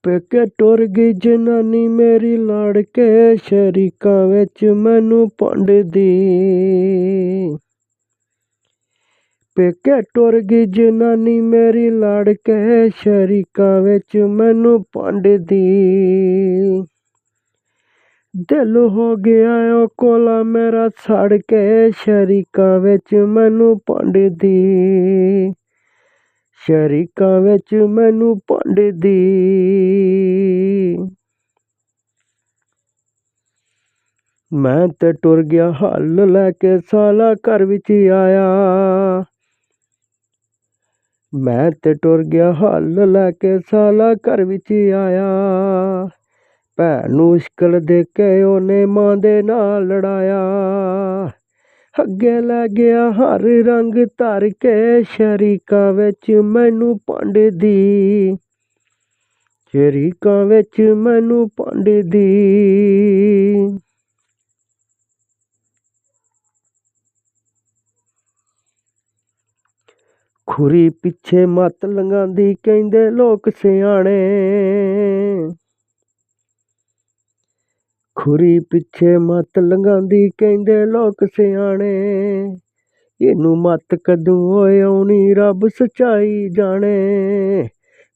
पेके टुर गई जनानी मेरी लाड़ के शरीकां विच मैनू भंडदी। पेके टुर गई जनानी मेरी लाड़ के शरीकां विच मैनू भंडदी। दिल हो गया ओ कोला मेरा सड़ के शरीकां विच मैनू भंडदी। शरीकां विच मैनू भंडदी। मैं ते टुर गया हल लैके साला घर विच आया। मैं ते टुर गया हल लैके साला घर विच आया। भैन नूं मुश्किल दे के ओने मां दे नाल लड़ाया। अगे लै गया हर रंग धर के शरीकां विच मैनू भंडदी। शरीकां विच मैनू भंडदी। खुरी पिछे मत लंघांदी कहंदे लोक सियाणे। खुरी पिछे मत लंघांदी कहंदे लोक सियाणे। इनू मत कदों होए आउणी रब सच्चाई जाने।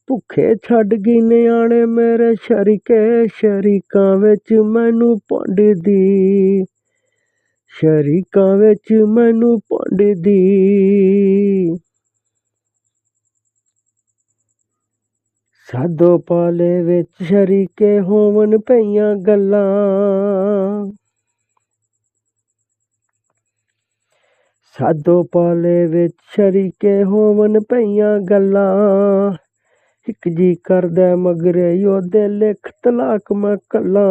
भुखे छड्ड गई नियाणे मेरे शरीके शरीकां विच मैनू भंडदी। शरीकां विच मैनू भंडदी। साधो पाले विच शरीके होवन पईयां गल्लां। साधो पाले विच शरीके होवन पईयां गल्लां। इक जी करदा मगरे ओदे लिख तलाक मैं कल्ला।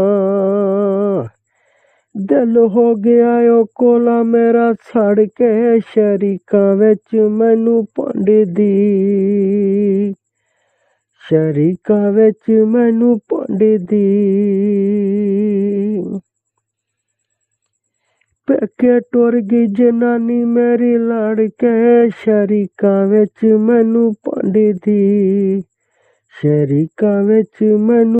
दिल हो गया ओ कोला मेरा सड़ के शरीकां विच मैनू भंडदी। शरीकां विच मैनू भंडदी। पेके टुर गई जनानी मेरी लाड़ के शरीकां विच मैनू भंडदी। शरीकां विच मैनू